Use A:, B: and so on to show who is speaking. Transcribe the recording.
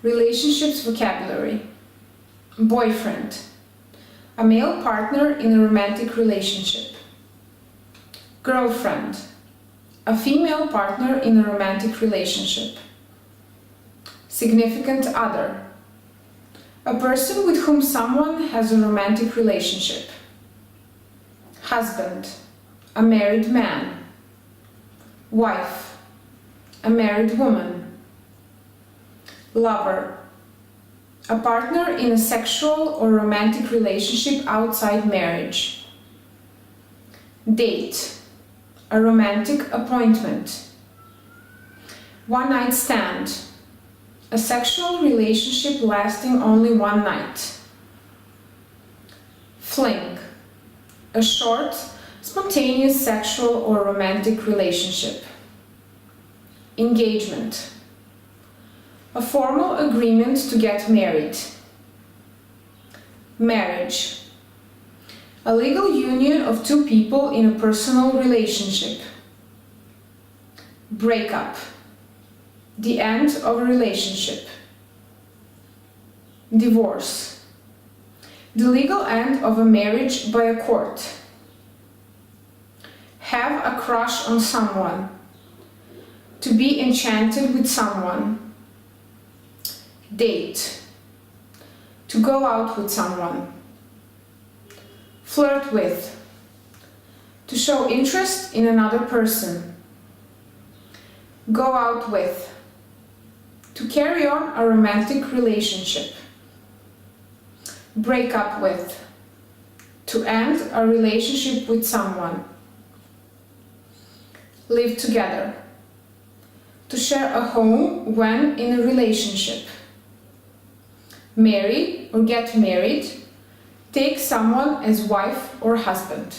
A: Relationships vocabulary. Boyfriend. A male partner in a romantic relationship. Girlfriend. A female partner in a romantic relationship. Significant other. A person with whom someone has a romantic relationship. Husband. A married man. Wife. A married woman. Lover. A partner in a sexual or romantic relationship outside marriage. Date. A romantic appointment. One-night stand. A sexual relationship lasting only one night. Fling. A short, spontaneous sexual or romantic relationship. Engagement. A formal agreement to get married. Marriage. A legal union of two people in a personal relationship. Breakup. The end of a relationship. Divorce. The legal end of a marriage by a court. Have a crush on someone. To be enchanted with someone. Date. To go out with someone. Flirt with. To show interest in another person. Go out with. To carry on a romantic relationship. Break up with. To end a relationship with someone. Live together. To share a home when in a relationship. Marry or get married. Take someone as wife or husband.